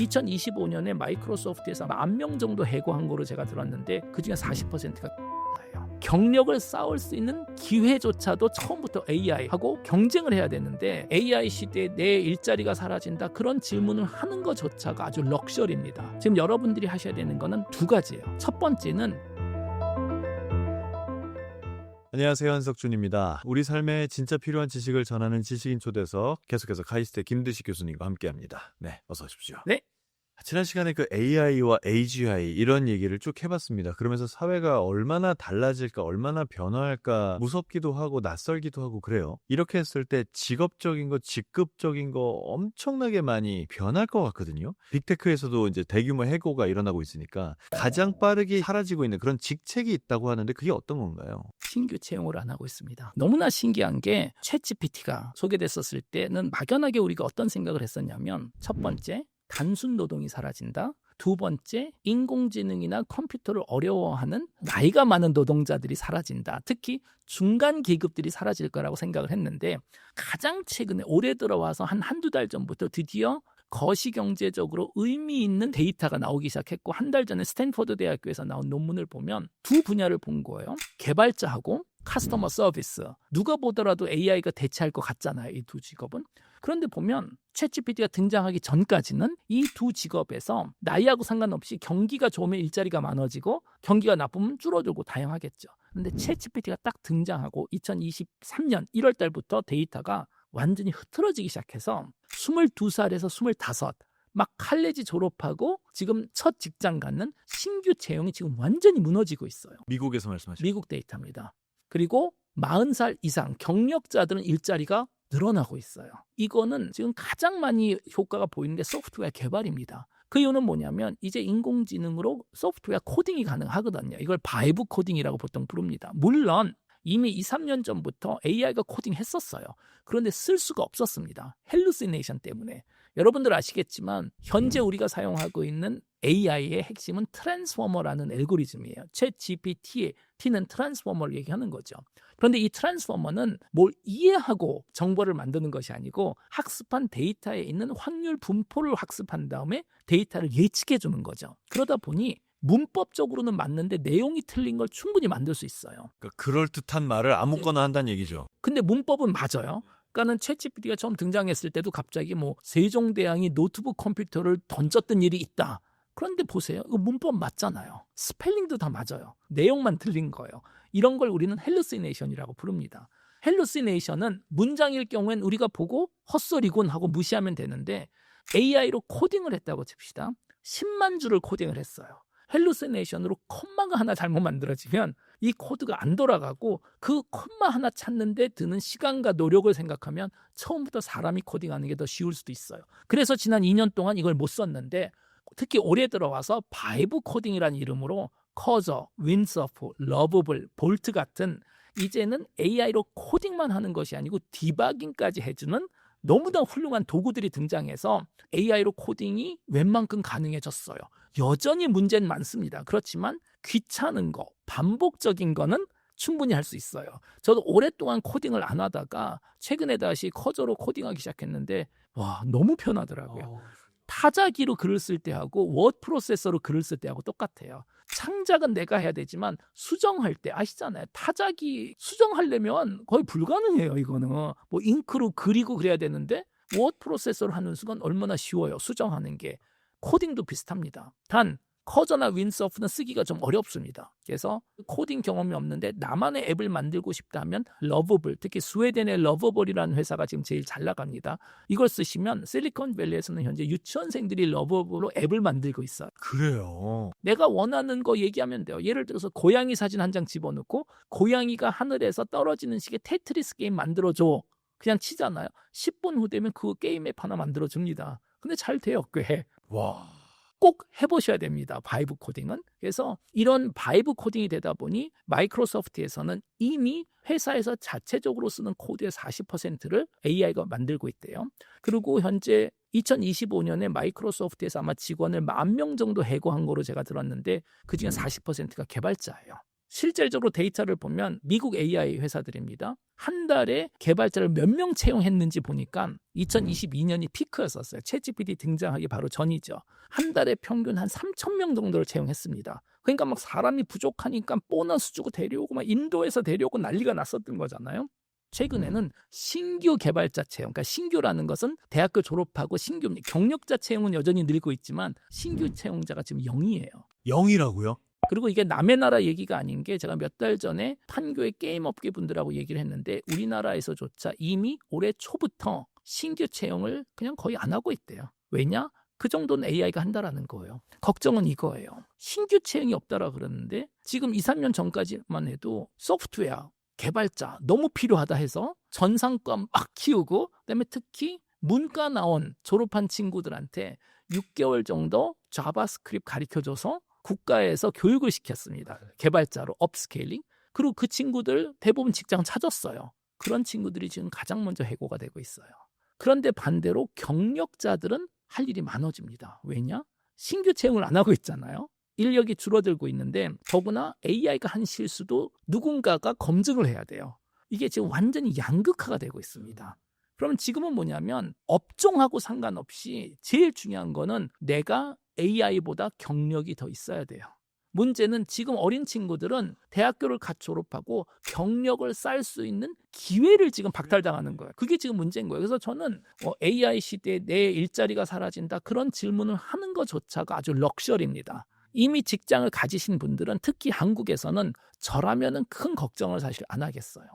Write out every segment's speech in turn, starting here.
2025년에 마이크로소프트에서 10,000명 정도 해고한 거로 제가 들었는데 그중에 40%가 예요. 경력을 쌓을 수 있는 기회조차도 처음부터 AI하고 경쟁을 해야 되는데 AI 시대에 내 일자리가 사라진다 그런 질문을 하는 것조차가 아주 럭셔리입니다. 지금 여러분들이 하셔야 되는 거는 두 가지예요. 첫 번째는 안녕하세요, 한석준입니다. 우리 삶에 진짜 필요한 지식을 전하는 지식인 초대석 계속해서 카이스트 김드식 교수님과 함께합니다. 네, 어서 오십시오. 네. 지난 시간에 그 AI와 AGI 이런 얘기를 쭉 해봤습니다. 그러면서 사회가 얼마나 달라질까, 얼마나 변화할까 무섭기도 하고 낯설기도 하고 그래요. 이렇게 했을 때 직업적인 거, 직급적인 거 엄청나게 많이 변할 것 같거든요. 빅테크에서도 이제 대규모 해고가 일어나고 있으니까 가장 빠르게 사라지고 있는 그런 직책이 있다고 하는데 그게 어떤 건가요? 신규 채용을 안 하고 있습니다. 너무나 신기한 게 챗GPT가 소개됐었을 때는 막연하게 우리가 어떤 생각을 했었냐면 첫 번째, 단순 노동이 사라진다. 두 번째, 인공지능이나 컴퓨터를 어려워하는 나이가 많은 노동자들이 사라진다. 특히 중간 계급들이 사라질 거라고 생각을 했는데 가장 최근에 올해 들어와서 한두 달 전부터 드디어 거시경제적으로 의미 있는 데이터가 나오기 시작했고 한 달 전에 스탠포드 대학교에서 나온 논문을 보면 두 분야를 본 거예요. 개발자하고 커스터머 서비스. 누가 보더라도 AI가 대체할 것 같잖아요. 이 두 직업은. 그런데 보면 챗GPT가 등장하기 전까지는 이 두 직업에서 나이하고 상관없이 경기가 좋으면 일자리가 많아지고 경기가 나쁘면 줄어들고 다양하겠죠. 그런데 챗GPT가 딱 등장하고 2023년 1월 달부터 데이터가 완전히 흐트러지기 시작해서 22살에서 25, 막 칼레지 졸업하고 지금 첫 직장 갖는 신규 채용이 지금 완전히 무너지고 있어요. 미국에서 말씀하시죠? 미국 데이터입니다. 그리고 40살 이상 경력자들은 일자리가 늘어나고 있어요. 이거는 지금 가장 많이 효과가 보이는 게 소프트웨어 개발입니다. 그 이유는 뭐냐면 이제 인공지능으로 소프트웨어 코딩이 가능하거든요. 이걸 바이브 코딩이라고 보통 부릅니다. 물론 이미 2, 3년 전부터 AI가 코딩했었어요. 그런데 쓸 수가 없었습니다. 헬루시네이션 때문에. 여러분들 아시겠지만 현재 우리가 사용하고 있는 AI의 핵심은 트랜스포머라는 알고리즘이에요. 챗 GPT의 T는 트랜스포머를 얘기하는 거죠. 그런데 이 트랜스포머는 뭘 이해하고 정보를 만드는 것이 아니고 학습한 데이터에 있는 확률 분포를 학습한 다음에 데이터를 예측해 주는 거죠. 그러다 보니 문법적으로는 맞는데 내용이 틀린 걸 충분히 만들 수 있어요. 그러니까 그럴듯한 말을 아무거나 한다는 얘기죠. 근데 문법은 맞아요. 그러니까는 챗GPT가 처음 등장했을 때도 갑자기 세종대왕이 노트북 컴퓨터를 던졌던 일이 있다. 그런데 보세요. 이거 문법 맞잖아요. 스펠링도 다 맞아요. 내용만 틀린 거예요. 이런 걸 우리는 헬루시네이션이라고 부릅니다. 헬루시네이션은 문장일 경우엔 우리가 보고 헛소리군 하고 무시하면 되는데 AI로 코딩을 했다고 칩시다. 10만 줄을 코딩을 했어요. 헬루시네이션으로 콤마가 하나 잘못 만들어지면 이 코드가 안 돌아가고 그 콤마 하나 찾는데 드는 시간과 노력을 생각하면 처음부터 사람이 코딩하는 게 더 쉬울 수도 있어요. 그래서 지난 2년 동안 이걸 못 썼는데 특히 올해 들어와서 바이브 코딩이라는 이름으로 커저, 윈서프, 러브블, 볼트 같은 이제는 AI로 코딩만 하는 것이 아니고 디바깅까지 해주는 너무나 훌륭한 도구들이 등장해서 AI로 코딩이 웬만큼 가능해졌어요. 여전히 문제는 많습니다. 그렇지만 귀찮은 거, 반복적인 거는 충분히 할 수 있어요. 저도 오랫동안 코딩을 안 하다가 최근에 다시 커저로 코딩하기 시작했는데 와, 너무 편하더라고요. 타자기로 글을 쓸 때하고 워드 프로세서로 글을 쓸 때하고 똑같아요. 창작은 내가 해야 되지만 수정할 때 아시잖아요. 타자기 수정하려면 거의 불가능해요. 이거는 잉크로 그리고 그래야 되는데 워드 프로세서로 하는 순간 얼마나 쉬워요. 수정하는 게. 코딩도 비슷합니다. 단 커저나 윈서프는 쓰기가 좀 어렵습니다. 그래서 코딩 경험이 없는데 나만의 앱을 만들고 싶다 하면 러브블, 특히 스웨덴의 러브블이라는 회사가 지금 제일 잘 나갑니다. 이걸 쓰시면 실리콘밸리에서는 현재 유치원생들이 러브블로 앱을 만들고 있어요. 그래요. 내가 원하는 거 얘기하면 돼요. 예를 들어서 고양이 사진 한 장 집어넣고 고양이가 하늘에서 떨어지는 식의 테트리스 게임 만들어줘. 그냥 치잖아요. 10분 후 되면 그 게임 앱 하나 만들어줍니다. 근데 잘 돼요, 꽤. 와. 꼭 해보셔야 됩니다. 바이브 코딩은. 그래서 이런 바이브 코딩이 되다 보니 마이크로소프트에서는 이미 회사에서 자체적으로 쓰는 코드의 40%를 AI가 만들고 있대요. 그리고 현재 2025년에 마이크로소프트에서 아마 직원을 10,000명 정도 해고한 거로 제가 들었는데 그중에 40%가 개발자예요. 실질적으로 데이터를 보면 미국 AI 회사들입니다. 한 달에 개발자를 몇 명 채용했는지 보니까 2022년이 피크였었어요. 챗GPT 등장하기 바로 전이죠. 한 달에 평균 한 3,000명 정도를 채용했습니다. 그러니까 막 사람이 부족하니까 보너스 주고 데려오고 막 인도에서 데려오고 난리가 났었던 거잖아요. 최근에는 신규 개발자 채용, 그러니까 신규라는 것은 대학교 졸업하고 신규 경력자 채용은 여전히 늘고 있지만 신규 채용자가 지금 0이에요. 0이라고요? 그리고 이게 남의 나라 얘기가 아닌 게 제가 몇 달 전에 판교의 게임 업계 분들하고 얘기를 했는데 우리나라에서조차 이미 올해 초부터 신규 채용을 그냥 거의 안 하고 있대요. 왜냐? 그 정도는 AI가 한다라는 거예요. 걱정은 이거예요. 신규 채용이 없다라 그러는데 지금 2, 3년 전까지만 해도 소프트웨어 개발자 너무 필요하다 해서 전상과 막 키우고 그다음에 특히 문과 나온 졸업한 친구들한테 6개월 정도 자바스크립트 가르쳐줘서 국가에서 교육을 시켰습니다. 개발자로 업스케일링. 그리고 그 친구들 대부분 직장 찾았어요. 그런 친구들이 지금 가장 먼저 해고가 되고 있어요. 그런데 반대로 경력자들은 할 일이 많아집니다. 왜냐? 신규 채용을 안 하고 있잖아요. 인력이 줄어들고 있는데 더구나 AI가 한 실수도 누군가가 검증을 해야 돼요. 이게 지금 완전히 양극화가 되고 있습니다. 그럼 지금은 뭐냐면 업종하고 상관없이 제일 중요한 거는 내가 AI보다 경력이 더 있어야 돼요. 문제는 지금 어린 친구들은 대학교를 갓 졸업하고 경력을 쌓을 수 있는 기회를 지금 박탈당하는 거예요. 그게 지금 문제인 거예요. 그래서 저는 AI 시대에 내 일자리가 사라진다 그런 질문을 하는 것조차가 아주 럭셔리입니다. 이미 직장을 가지신 분들은 특히 한국에서는 저라면은 큰 걱정을 사실 안 하겠어요.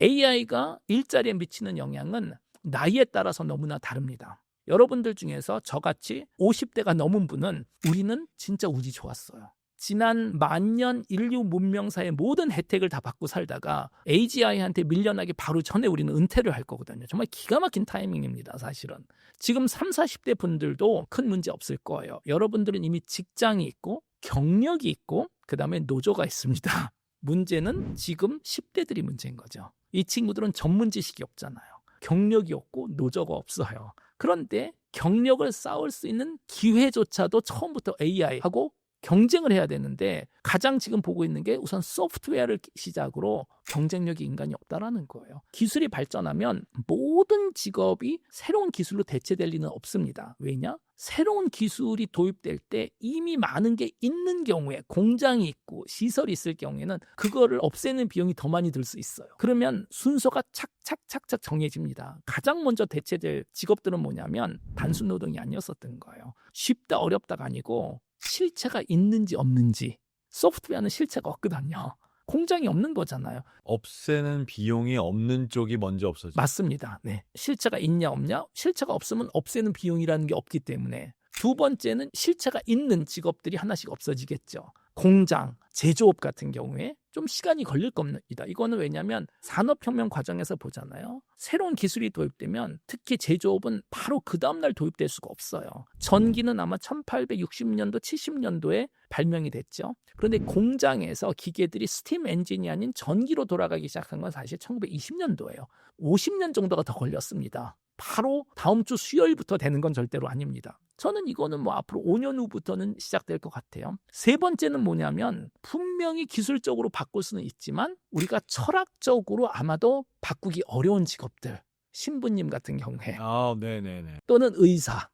AI가 일자리에 미치는 영향은 나이에 따라서 너무나 다릅니다. 여러분들 중에서 저같이 50대가 넘은 분은 우리는 진짜 운이 좋았어요. 지난 만년 인류 문명사의 모든 혜택을 다 받고 살다가 AGI한테 밀려나기 바로 전에 우리는 은퇴를 할 거거든요. 정말 기가 막힌 타이밍입니다. 사실은. 지금 30, 40대 분들도 큰 문제 없을 거예요. 여러분들은 이미 직장이 있고 경력이 있고 그다음에 노조가 있습니다. 문제는 지금 10대들이 문제인 거죠. 이 친구들은 전문 지식이 없잖아요. 경력이 없고 노조가 없어요. 그런데 경력을 쌓을 수 있는 기회조차도 처음부터 AI하고 경쟁을 해야 되는데 가장 지금 보고 있는 게 우선 소프트웨어를 시작으로 경쟁력이 인간이 없다라는 거예요. 기술이 발전하면 모든 직업이 새로운 기술로 대체될 리는 없습니다. 왜냐? 새로운 기술이 도입될 때 이미 많은 게 있는 경우에 공장이 있고 시설이 있을 경우에는 그거를 없애는 비용이 더 많이 들 수 있어요. 그러면 순서가 착착착착 정해집니다. 가장 먼저 대체될 직업들은 뭐냐면 단순 노동이 아니었었던 거예요. 쉽다 어렵다가 아니고 실체가 있는지 없는지. 소프트웨어는 실체가 없거든요. 공장이 없는 거잖아요. 없애는 비용이 없는 쪽이 먼저 없어져. 맞습니다. 네. 실체가 있냐 없냐? 실체가 없으면 없애는 비용이라는 게 없기 때문에. 두 번째는 실체가 있는 직업들이 하나씩 없어지겠죠. 공장, 제조업 같은 경우에 좀 시간이 걸릴 겁니다. 이거는 왜냐하면 산업혁명 과정에서 보잖아요. 새로운 기술이 도입되면 특히 제조업은 바로 그 다음날 도입될 수가 없어요. 전기는 아마 1860년도, 70년도에 발명이 됐죠. 그런데 공장에서 기계들이 스팀 엔진이 아닌 전기로 돌아가기 시작한 건 사실 1920년도예요. 50년 정도가 더 걸렸습니다. 바로 다음 주 수요일부터 되는 건 절대로 아닙니다. 저는 이거는 뭐 앞으로 5년 후부터는 시작될 것 같아요. 세 번째는 뭐냐면 분명히 기술적으로 바꿀 수는 있지만 우리가 철학적으로 아마도 바꾸기 어려운 직업들. 신부님 같은 경우에 네네네. 또는 의사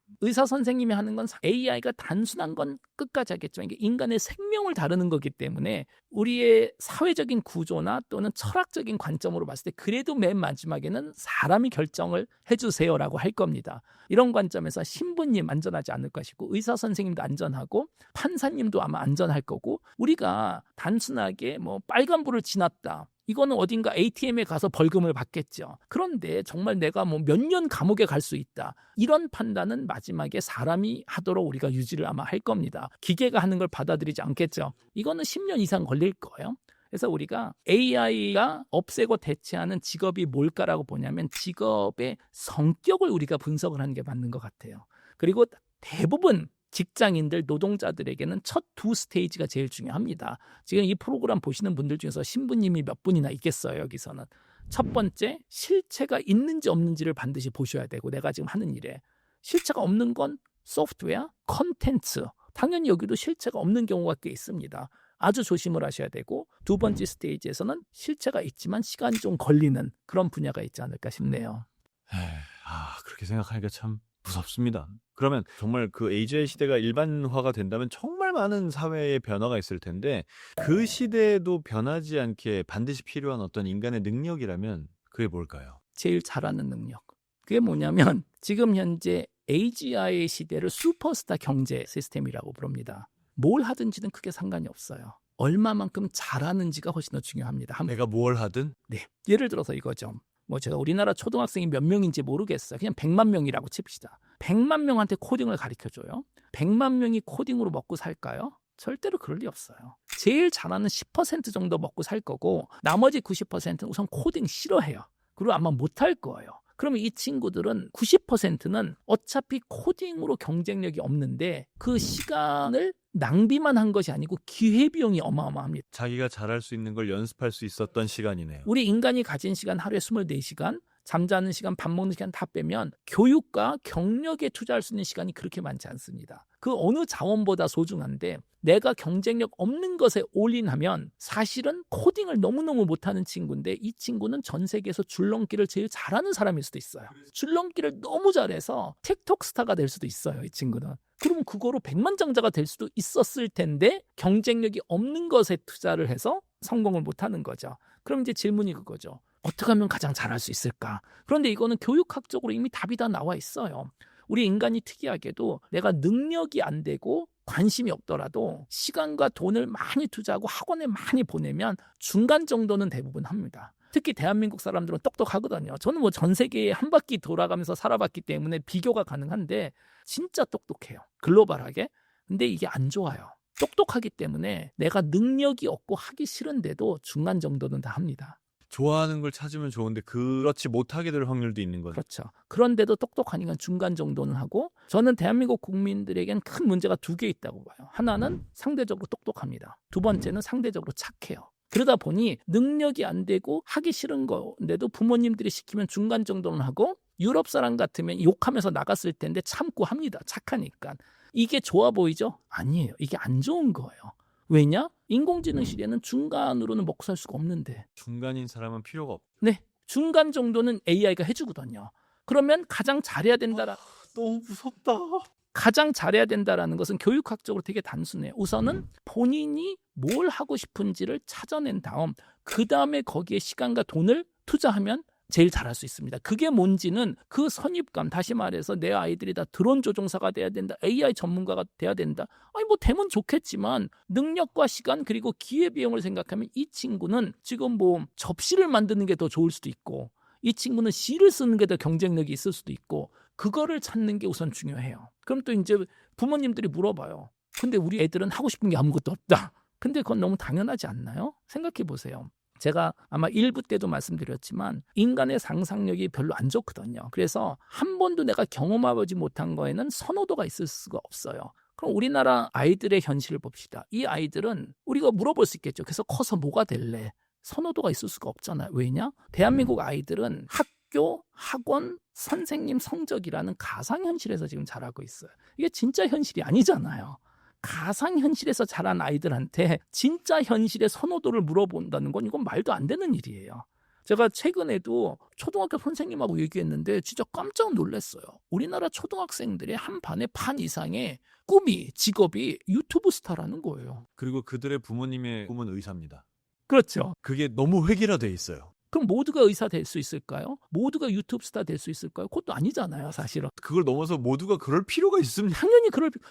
선생님이 하는 건 AI가 단순한 건 끝까지 하겠지만 이게 인간의 생명을 다루는 거기 때문에 우리의 사회적인 구조나 또는 철학적인 관점으로 봤을 때 그래도 맨 마지막에는 사람이 결정을 해주세요라고 할 겁니다. 이런 관점에서 신부님 안전하지 않을 것이고 의사 선생님도 안전하고 판사님도 아마 안전할 거고 우리가 단순하게 뭐 빨간불을 지났다. 이거는 어딘가 ATM에 가서 벌금을 받겠죠. 그런데 정말 내가 뭐 몇 년 감옥에 갈 수 있다. 이런 판단은 마지막에 사람이 하도록 우리가 유지를 아마 할 겁니다. 기계가 하는 걸 받아들이지 않겠죠. 이거는 10년 이상 걸릴 거예요. 그래서 우리가 AI가 없애고 대체하는 직업이 뭘까라고 보냐면 직업의 성격을 우리가 분석을 하는 게 맞는 것 같아요. 그리고 대부분 직장인들, 노동자들에게는 첫 두 스테이지가 제일 중요합니다. 지금 이 프로그램 보시는 분들 중에서 신부님이 몇 분이나 있겠어요, 여기서는. 첫 번째, 실체가 있는지 없는지를 반드시 보셔야 되고 내가 지금 하는 일에. 실체가 없는 건 소프트웨어, 컨텐츠. 당연히 여기도 실체가 없는 경우가 꽤 있습니다. 아주 조심을 하셔야 되고 두 번째 스테이지에서는 실체가 있지만 시간이 좀 걸리는 그런 분야가 있지 않을까 싶네요. 그렇게 생각하니까 참 무섭습니다. 그러면 정말 그 AGI 시대가 일반화가 된다면 정말 많은 사회의 변화가 있을 텐데 그 시대에도 변하지 않게 반드시 필요한 어떤 인간의 능력이라면 그게 뭘까요? 제일 잘하는 능력. 그게 뭐냐면 지금 현재 AGI 시대를 슈퍼스타 경제 시스템이라고 부릅니다. 뭘 하든지는 크게 상관이 없어요. 얼마만큼 잘하는지가 훨씬 더 중요합니다. 내가 뭘 하든? 네. 예를 들어서 이거죠. 뭐 제가 우리나라 초등학생이 몇 명인지 모르겠어요. 그냥 100만 명이라고 칩시다. 100만 명한테 코딩을 가르쳐줘요. 100만 명이 코딩으로 먹고 살까요? 절대로 그럴 리 없어요. 제일 잘하는 10% 정도 먹고 살 거고 나머지 90%는 우선 코딩 싫어해요. 그리고 아마 못할 거예요. 그러면 이 친구들은 90%는 어차피 코딩으로 경쟁력이 없는데 그 시간을 낭비만 한 것이 아니고 기회비용이 어마어마합니다. 자기가 잘할 수 있는 걸 연습할 수 있었던 시간이네요. 우리 인간이 가진 시간 하루에 24시간, 잠자는 시간, 밥 먹는 시간 다 빼면 교육과 경력에 투자할 수 있는 시간이 그렇게 많지 않습니다. 그 어느 자원보다 소중한데 내가 경쟁력 없는 것에 올인하면 사실은 코딩을 너무너무 못하는 친구인데 이 친구는 전 세계에서 줄넘기를 제일 잘하는 사람일 수도 있어요. 줄넘기를 너무 잘해서 틱톡 스타가 될 수도 있어요. 이 친구는. 그럼 그거로 백만장자가 될 수도 있었을 텐데 경쟁력이 없는 것에 투자를 해서 성공을 못하는 거죠. 그럼 이제 질문이 그거죠. 어떻게 하면 가장 잘할 수 있을까? 그런데 이거는 교육학적으로 이미 답이 다 나와 있어요. 우리 인간이 특이하게도 내가 능력이 안 되고 관심이 없더라도 시간과 돈을 많이 투자하고 학원에 많이 보내면 중간 정도는 대부분 합니다. 특히 대한민국 사람들은 똑똑하거든요. 저는 뭐 전 세계에 한 바퀴 돌아가면서 살아봤기 때문에 비교가 가능한데 진짜 똑똑해요. 글로벌하게. 근데 이게 안 좋아요. 똑똑하기 때문에 내가 능력이 없고 하기 싫은데도 중간 정도는 다 합니다. 좋아하는 걸 찾으면 좋은데 그렇지 못하게 될 확률도 있는 거죠. 그렇죠. 그런데도 똑똑하니까 중간 정도는 하고 저는 대한민국 국민들에겐 큰 문제가 두 개 있다고 봐요. 하나는 상대적으로 똑똑합니다. 두 번째는 상대적으로 착해요. 그러다 보니 능력이 안 되고 하기 싫은 건데도 부모님들이 시키면 중간 정도는 하고 유럽 사람 같으면 욕하면서 나갔을 텐데 참고 합니다. 착하니까. 이게 좋아 보이죠? 아니에요. 이게 안 좋은 거예요. 왜냐? 인공지능 시대는 중간으로는 먹고 살 수가 없는데. 중간인 사람은 필요가 없. 네. 중간 정도는 AI가 해주거든요. 그러면 가장 잘해야 된다라. 너무 무섭다. 가장 잘해야 된다라는 것은 교육학적으로 되게 단순해요. 우선은 본인이 뭘 하고 싶은지를 찾아낸 다음 그 다음에 거기에 시간과 돈을 투자하면 제일 잘할 수 있습니다. 그게 뭔지는 그 선입감, 다시 말해서 내 아이들이 다 드론 조종사가 돼야 된다, AI 전문가가 돼야 된다. 아니 뭐 되면 좋겠지만 능력과 시간 그리고 기회비용을 생각하면 이 친구는 지금 뭐 접시를 만드는 게 더 좋을 수도 있고 이 친구는 시를 쓰는 게 더 경쟁력이 있을 수도 있고 그거를 찾는 게 우선 중요해요. 그럼 또 이제 부모님들이 물어봐요. 근데 우리 애들은 하고 싶은 게 아무것도 없다. 근데 그건 너무 당연하지 않나요? 생각해 보세요. 제가 아마 1부 때도 말씀드렸지만 인간의 상상력이 별로 안 좋거든요. 그래서 한 번도 내가 경험해보지 못한 거에는 선호도가 있을 수가 없어요. 그럼 우리나라 아이들의 현실을 봅시다. 이 아이들은 우리가 물어볼 수 있겠죠. 그래서 커서 뭐가 될래? 선호도가 있을 수가 없잖아요. 왜냐? 대한민국 아이들은 학교, 학원, 선생님 성적이라는 가상현실에서 지금 자라고 있어요. 이게 진짜 현실이 아니잖아요. 가상현실에서 자란 아이들한테 진짜 현실의 선호도를 물어본다는 건 이건 말도 안 되는 일이에요. 제가 최근에도 초등학교 선생님하고 얘기했는데 진짜 깜짝 놀랐어요. 우리나라 초등학생들의 한 반의 반 이상의 꿈이, 직업이 유튜브 스타라는 거예요. 그리고 그들의 부모님의 꿈은 의사입니다. 그렇죠. 그게 너무 획일화돼 있어요. 그럼 모두가 의사 될 수 있을까요? 모두가 유튜브 스타 될 수 있을까요? 그것도 아니잖아요, 사실은. 그걸 넘어서 모두가 그럴 필요가 있습니다. 당연히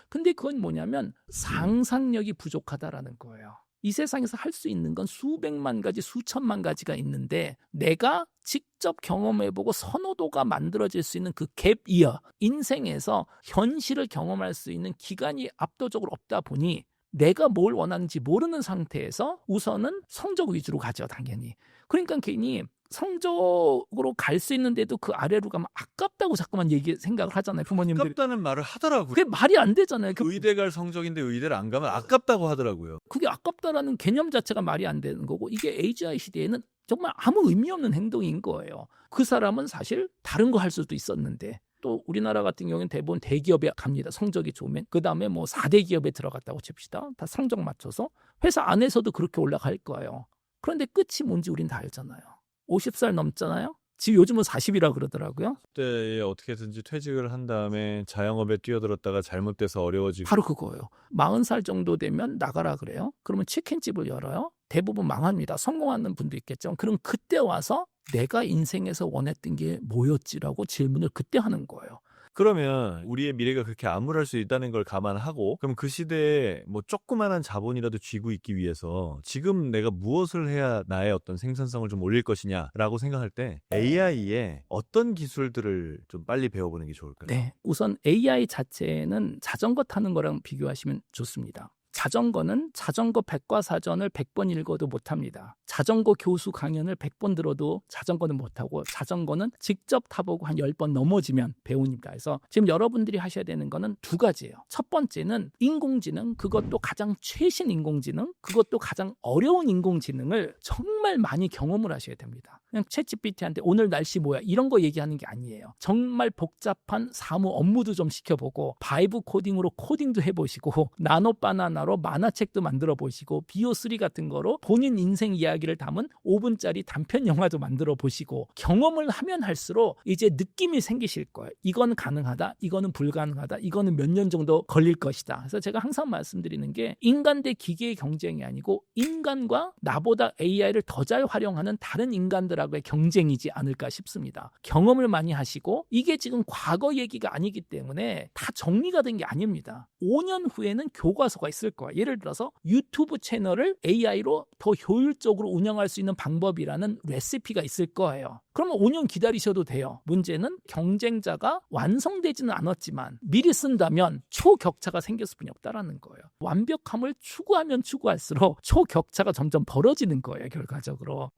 근데 그건 뭐냐면 상상력이 부족하다라는 거예요. 이 세상에서 할 수 있는 건 수백만 가지, 수천만 가지가 있는데 내가 직접 경험해보고 선호도가 만들어질 수 있는 그 갭 이어, 인생에서 현실을 경험할 수 있는 기간이 압도적으로 없다 보니 내가 뭘 원하는지 모르는 상태에서 우선은 성적 위주로 가죠, 당연히. 그러니까 괜히 성적으로 갈 수 있는데도 그 아래로 가면 아깝다고 자꾸만 생각을 하잖아요, 부모님들이. 아깝다는 말을 하더라고요. 그게 말이 안 되잖아요. 의대 갈 성적인데 의대를 안 가면 아깝다고 하더라고요. 그게 아깝다라는 개념 자체가 말이 안 되는 거고 이게 AGI 시대에는 정말 아무 의미 없는 행동인 거예요. 그 사람은 사실 다른 거 할 수도 있었는데 또 우리나라 같은 경우는 대부분 대기업에 갑니다. 성적이 좋으면. 그다음에 뭐 4대 기업에 들어갔다고 칩시다. 다 성적 맞춰서 회사 안에서도 그렇게 올라갈 거예요. 그런데 끝이 뭔지 우린 다 알잖아요. 50살 넘잖아요. 지금 요즘은 40이라 그러더라고요. 그때 어떻게든지 퇴직을 한 다음에 자영업에 뛰어들었다가 잘못돼서 어려워지고 바로 그거예요. 40살 정도 되면 나가라 그래요. 그러면 치킨집을 열어요. 대부분 망합니다. 성공하는 분도 있겠죠. 그럼 그때 와서 내가 인생에서 원했던 게 뭐였지라고 질문을 그때 하는 거예요. 그러면 우리의 미래가 그렇게 암울할 수 있다는 걸 감안하고 그럼 그 시대에 뭐 조그만한 자본이라도 쥐고 있기 위해서 지금 내가 무엇을 해야 나의 어떤 생산성을 좀 올릴 것이냐라고 생각할 때 AI에 어떤 기술들을 좀 빨리 배워보는 게 좋을까요? 네, 우선 AI 자체는 자전거 타는 거랑 비교하시면 좋습니다. 자전거는 자전거 백과사전을 100번 읽어도 못합니다. 자전거 교수 강연을 100번 들어도 자전거는 못하고 자전거는 직접 타보고 한 10번 넘어지면 배웁니다. 그래서 지금 여러분들이 하셔야 되는 거는 두 가지예요. 첫 번째는 인공지능, 그것도 가장 최신 인공지능, 그것도 가장 어려운 인공지능을 정말 많이 경험을 하셔야 됩니다. 그냥 챗GPT한테 오늘 날씨 뭐야 이런 거 얘기하는 게 아니에요. 정말 복잡한 사무 업무도 좀 시켜보고 바이브 코딩으로 코딩도 해보시고 나노 바나나로 만화책도 만들어 보시고 비오3 같은 거로 본인 인생 이야기를 담은 5분짜리 단편 영화도 만들어 보시고 경험을 하면 할수록 이제 느낌이 생기실 거예요. 이건 가능하다, 이거는 불가능하다, 이거는 몇 년 정도 걸릴 것이다. 그래서 제가 항상 말씀드리는 게 인간 대 기계의 경쟁이 아니고 인간과 나보다 AI를 더 잘 활용하는 다른 인간들하고의 경쟁이지 않을까 싶습니다. 경험을 많이 하시고 이게 지금 과거 얘기가 아니기 때문에 다 정리가 된 게 아닙니다. 5년 후에는 교과서가 있을 거예요. 예를 들어서 유튜브 채널을 AI로 더 효율적으로 운영할 수 있는 방법이라는 레시피가 있을 거예요. 그러면 5년 기다리셔도 돼요. 문제는 경쟁자가 완성되지는 않았지만 미리 쓴다면 초격차가 생겼을 뿐이 없다라는 거예요. 완벽함을 추구하면 추구할수록 초격차가 점점 벌어지는 거예요. 결과적으로.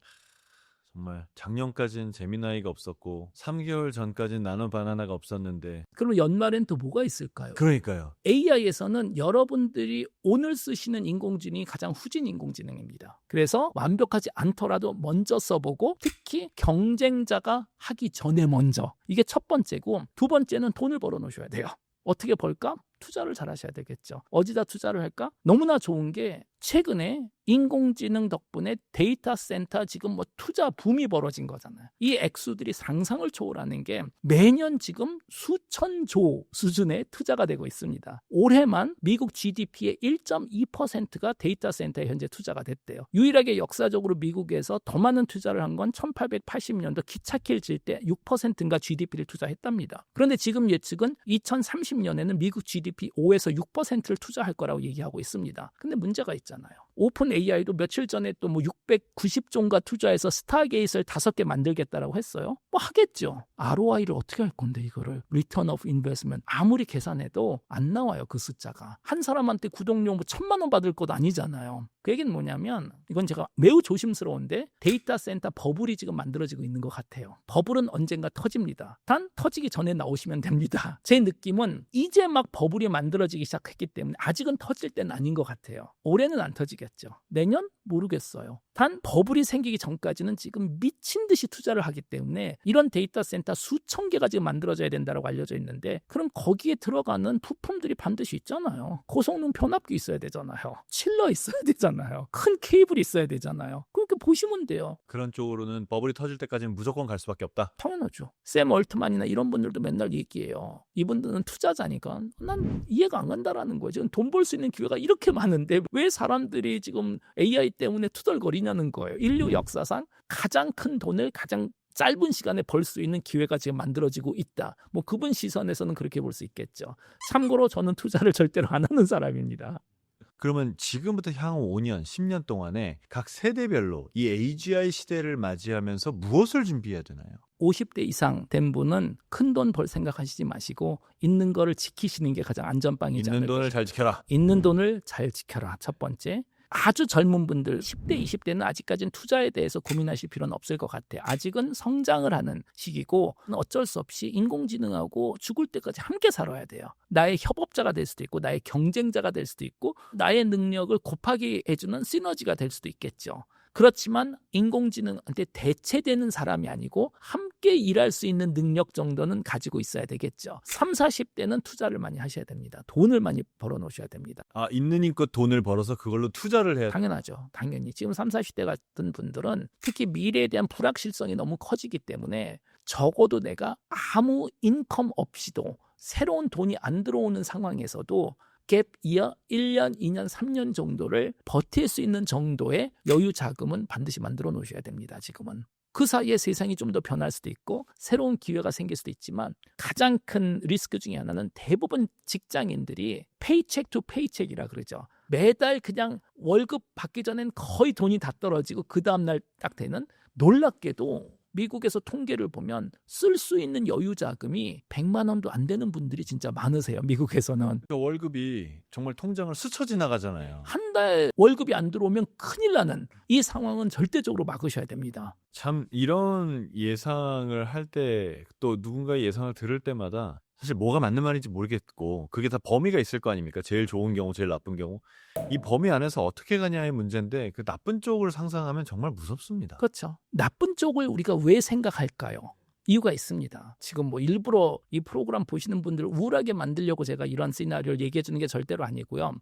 정말 작년까지는 재미나이가 없었고 3개월 전까지는 나노 바나나가 없었는데 그러면 연말엔 또 뭐가 있을까요? 그러니까요. AI에서는 여러분들이 오늘 쓰시는 인공지능이 가장 후진 인공지능입니다. 그래서 완벽하지 않더라도 먼저 써보고 특히 경쟁자가 하기 전에 먼저. 이게 첫 번째고 두 번째는 돈을 벌어 놓으셔야 돼요. 어떻게 벌까? 투자를 잘 하셔야 되겠죠. 어디다 투자를 할까? 너무나 좋은 게 최근에 인공지능 덕분에 데이터 센터 지금 뭐 투자 붐이 벌어진 거잖아요. 이 액수들이 상상을 초월하는 게 매년 지금 수천조 수준의 투자가 되고 있습니다. 올해만 미국 GDP의 1.2%가 데이터 센터에 현재 투자가 됐대요. 유일하게 역사적으로 미국에서 더 많은 투자를 한 건 1880년도 기차길 질 때 6%인가 GDP를 투자했답니다. 그런데 지금 예측은 2030년에는 미국 GDP 5에서 6%를 투자할 거라고 얘기하고 있습니다. 근데 문제가 있잖아요. 오픈 AI도 며칠 전에 또 뭐 690조인가 투자해서 스타게이트를 5개 만들겠다라고 했어요. 뭐 하겠죠. ROI를 어떻게 할 건데 이거를 Return of Investment 아무리 계산해도 안 나와요. 그 숫자가. 한 사람한테 구독료 뭐 1,000만 원 받을 것도 아니잖아요. 그 얘기는 뭐냐면 이건 제가 매우 조심스러운데 데이터 센터 버블이 지금 만들어지고 있는 것 같아요. 버블은 언젠가 터집니다. 단 터지기 전에 나오시면 됩니다. 제 느낌은 이제 막 버블이 만들어지기 시작했기 때문에 아직은 터질 때는 아닌 것 같아요. 올해는 안 터지겠죠. 내년? 모르겠어요. 단 버블이 생기기 전까지는 지금 미친 듯이 투자를 하기 때문에 이런 데이터 센터 수천 개가 지금 만들어져야 된다고 알려져 있는데 그럼 거기에 들어가는 부품들이 반드시 있잖아요. 고성능 변압기 있어야 되잖아요. 칠러 있어야 되잖아요. 큰 케이블이 있어야 되잖아요. 그렇게 보시면 돼요. 그런 쪽으로는 버블이 터질 때까지는 무조건 갈 수밖에 없다. 당연하죠. 샘 얼트만이나 이런 분들도 맨날 얘기해요. 이분들은 투자자니까 난 이해가 안 간다라는 거예요. 지금 돈 벌 수 있는 기회가 이렇게 많은데 왜 사람들이 지금 AI 때문에 투덜거리냐는 거예요. 인류 역사상 가장 큰 돈을 가장 짧은 시간에 벌 수 있는 기회가 지금 만들어지고 있다. 뭐 그분 시선에서는 그렇게 볼 수 있겠죠. 참고로 저는 투자를 절대로 안 하는 사람입니다. 그러면 지금부터 향후 5년, 10년 동안에 각 세대별로 이 AGI 시대를 맞이하면서 무엇을 준비해야 되나요? 50대 이상 된 분은 큰 돈 벌 생각하시지 마시고 있는 거를 지키시는 게 가장 안전빵이지 않을까. 있는 돈을 잘 지켜라. 있는 돈을 잘 지켜라. 첫 번째. 아주 젊은 분들 10대, 20대는 아직까지는 투자에 대해서 고민하실 필요는 없을 것 같아요. 아직은 성장을 하는 시기고 어쩔 수 없이 인공지능하고 죽을 때까지 함께 살아야 돼요. 나의 협업자가 될 수도 있고 나의 경쟁자가 될 수도 있고 나의 능력을 곱하기 해주는 시너지가 될 수도 있겠죠. 그렇지만 인공지능한테 대체되는 사람이 아니고 함께 일할 수 있는 능력 정도는 가지고 있어야 되겠죠. 30, 40대는 투자를 많이 하셔야 됩니다. 돈을 많이 벌어놓으셔야 됩니다. 아, 있는 힘껏 돈을 벌어서 그걸로 투자를 해야 당연하죠. 당연히. 지금 30, 40대 같은 분들은 특히 미래에 대한 불확실성이 너무 커지기 때문에 적어도 내가 아무 인컴 없이도 새로운 돈이 안 들어오는 상황에서도 갭 이어 1년, 2년, 3년 정도를 버틸 수 있는 정도의 여유 자금은 반드시 만들어 놓으셔야 됩니다. 지금은. 그 사이에 세상이 좀 더 변할 수도 있고 새로운 기회가 생길 수도 있지만 가장 큰 리스크 중에 하나는 대부분 직장인들이 페이첵 투 페이첵이라 그러죠. 매달 그냥 월급 받기 전엔 거의 돈이 다 떨어지고 그 다음날 딱 되는, 놀랍게도 미국에서 통계를 보면 쓸 수 있는 여유 자금이 100만 원도 안 되는 분들이 진짜 많으세요. 미국에서는. 그 월급이 정말 통장을 스쳐 지나가잖아요. 한 달 월급이 안 들어오면 큰일 나는 이 상황은 절대적으로 막으셔야 됩니다. 참 이런 예상을 할 때 또 누군가의 예상을 들을 때마다 사실 뭐가 맞는 말인지 모르겠고 그게 다 범위가 있을 거 아닙니까? 제일 좋은 경우, 제일 나쁜 경우. 이 범위 안에서 어떻게 가냐의 문제인데 그 나쁜 쪽을 상상하면 정말 무섭습니다. 그렇죠. 나쁜 쪽을 우리가 왜 생각할까요? 이유가 있습니다. 지금 뭐 일부러 이 프로그램 보시는 분들을 우울하게 만들려고 제가 이런 시나리오를 얘기해 주는 게 절대로 아니고요.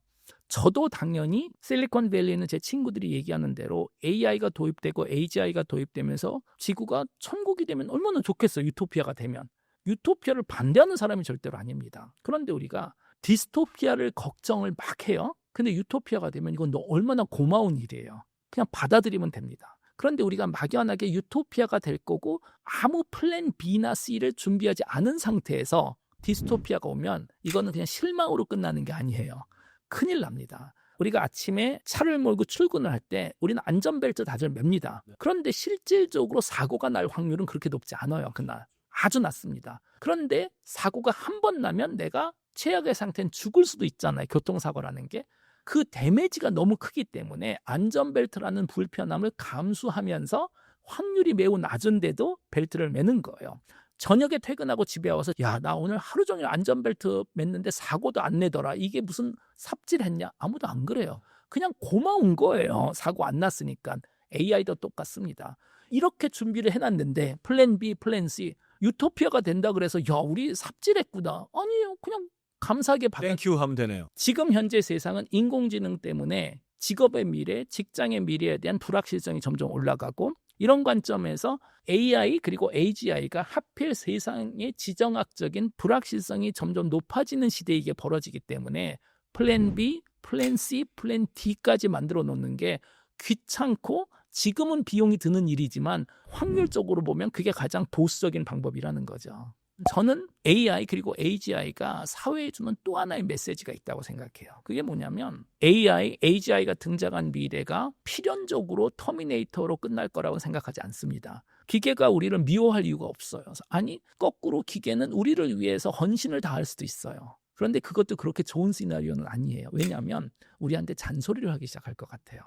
저도 당연히 실리콘밸리에 있는 제 친구들이 얘기하는 대로 AI가 도입되고 AGI가 도입되면서 지구가 천국이 되면 얼마나 좋겠어요. 유토피아가 되면. 유토피아를 반대하는 사람이 절대로 아닙니다. 그런데 우리가 디스토피아를 걱정을 막 해요. 근데 유토피아가 되면 이건 얼마나 고마운 일이에요. 그냥 받아들이면 됩니다. 그런데 우리가 막연하게 유토피아가 될 거고 아무 플랜 B나 C를 준비하지 않은 상태에서 디스토피아가 오면 이거는 그냥 실망으로 끝나는 게 아니에요. 큰일 납니다. 우리가 아침에 차를 몰고 출근을 할 때 우리는 안전벨트 다들 맵니다. 그런데 실질적으로 사고가 날 확률은 그렇게 높지 않아요. 그날. 아주 낮습니다. 그런데 사고가 한 번 나면 내가 최악의 상태는 죽을 수도 있잖아요. 교통사고라는 게. 그 데미지가 너무 크기 때문에 안전벨트라는 불편함을 감수하면서 확률이 매우 낮은데도 벨트를 매는 거예요. 저녁에 퇴근하고 집에 와서 야, 나 오늘 하루 종일 안전벨트 맸는데 사고도 안 내더라. 이게 무슨 삽질했냐? 아무도 안 그래요. 그냥 고마운 거예요. 사고 안 났으니까. AI도 똑같습니다. 이렇게 준비를 해놨는데 플랜 B, 플랜 C, 유토피아가 된다 그래서 야, 우리 삽질했구나. 아니요. 그냥 감사하게 받아. 땡큐 하면 되네요. 지금 현재 세상은 인공지능 때문에 직업의 미래, 직장의 미래에 대한 불확실성이 점점 올라가고 이런 관점에서 AI 그리고 AGI가 하필 세상의 지정학적인 불확실성이 점점 높아지는 시대에 이게 벌어지기 때문에 플랜 B, 플랜 C, 플랜 D까지 만들어 놓는 게 귀찮고 지금은 비용이 드는 일이지만 확률적으로 보면 그게 가장 보수적인 방법이라는 거죠. 저는 AI 그리고 AGI가 사회에 주는 또 하나의 메시지가 있다고 생각해요. 그게 뭐냐면 AI, AGI가 등장한 미래가 필연적으로 터미네이터로 끝날 거라고 생각하지 않습니다. 기계가 우리를 미워할 이유가 없어요. 아니, 거꾸로 기계는 우리를 위해서 헌신을 다할 수도 있어요. 그런데 그것도 그렇게 좋은 시나리오는 아니에요. 왜냐하면 우리한테 잔소리를 하기 시작할 것 같아요.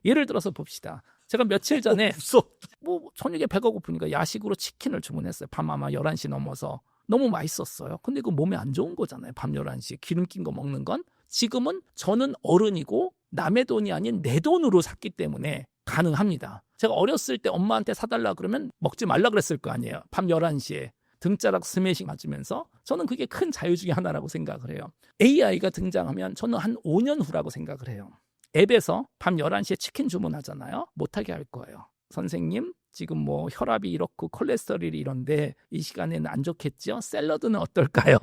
예를 들어서 봅시다. 제가 며칠 전에 저녁에 배가 고프니까 야식으로 치킨을 주문했어요. 밤 아마 11시 넘어서. 너무 맛있었어요. 근데 그거 몸에 안 좋은 거잖아요. 밤 11시에 기름 낀 거 먹는 건. 지금은 저는 어른이고 남의 돈이 아닌 내 돈으로 샀기 때문에 가능합니다. 제가 어렸을 때 엄마한테 사달라 그러면 먹지 말라 그랬을 거 아니에요. 밤 11시에. 등자락 스매싱 맞으면서 저는 그게 큰 자유 중에 하나라고 생각을 해요. AI가 등장하면 저는 한 5년 후라고 생각을 해요. 앱에서 밤 11시에 치킨 주문하잖아요. 못하게 할 거예요. 선생님, 지금 뭐 혈압이 이렇고 콜레스테롤이 이런데 이 시간에는 안 좋겠죠? 샐러드는 어떨까요?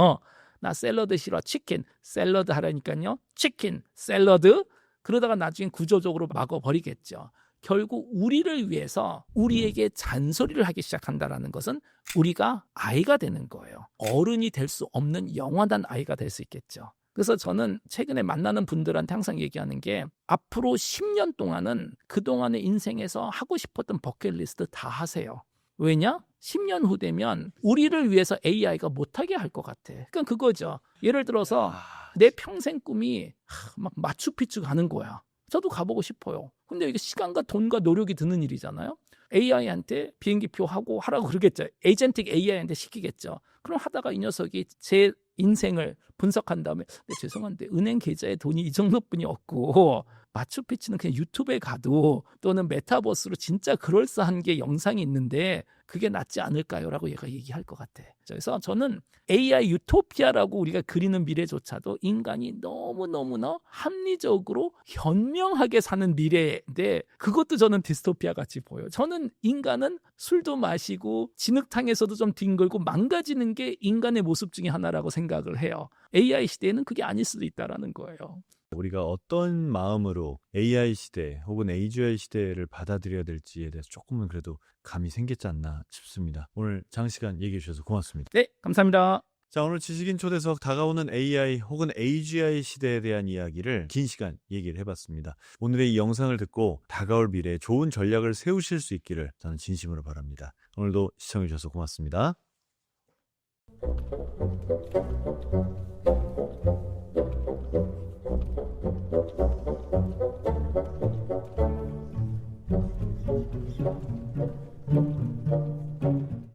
나 샐러드 싫어. 치킨, 샐러드 하라니까요. 치킨, 샐러드. 그러다가 나중에 구조적으로 막아버리겠죠. 결국 우리를 위해서 우리에게 잔소리를 하기 시작한다는 것은 우리가 아이가 되는 거예요. 어른이 될 수 없는 영원한 아이가 될 수 있겠죠. 그래서 저는 최근에 만나는 분들한테 항상 얘기하는 게 앞으로 10년 동안은 그동안의 인생에서 하고 싶었던 버킷리스트 다 하세요. 왜냐? 10년 후 되면 우리를 위해서 AI가 못하게 할 것 같아. 그러니까 그거죠. 예를 들어서 내 평생 꿈이 막 마추픽추 가는 거야. 저도 가보고 싶어요. 근데 이게 시간과 돈과 노력이 드는 일이잖아요. AI한테 비행기표 하고 하라고 그러겠죠. 에이전틱 AI한테 시키겠죠. 그럼 하다가 이 녀석이 제 인생을 분석한 다음에 죄송한데 은행 계좌에 돈이 이 정도뿐이 없고 마추픽추는 그냥 유튜브에 가도 또는 메타버스로 진짜 그럴싸한 게 영상이 있는데 그게 낫지 않을까요? 라고 얘가 얘기할 것 같아. 그래서 저는 AI 유토피아라고 우리가 그리는 미래조차도 인간이 너무너무나 합리적으로 현명하게 사는 미래인데 그것도 저는 디스토피아 같이 보여요. 저는 인간은 술도 마시고 진흙탕에서도 좀 뒹굴고 망가지는 게 인간의 모습 중에 하나라고 생각을 해요. AI 시대에는 그게 아닐 수도 있다라는 거예요. 우리가 어떤 마음으로 AI 시대 혹은 AGI 시대를 받아들여야 될지에 대해서 조금은 그래도 감이 생겼지 않나 싶습니다. 오늘 장시간 얘기해 주셔서 고맙습니다. 네, 감사합니다. 자, 오늘 지식인 초대석 다가오는 AI 혹은 AGI 시대에 대한 이야기를 긴 시간 얘기를 해봤습니다. 오늘의 이 영상을 듣고 다가올 미래에 좋은 전략을 세우실 수 있기를 저는 진심으로 바랍니다. 오늘도 시청해 주셔서 고맙습니다.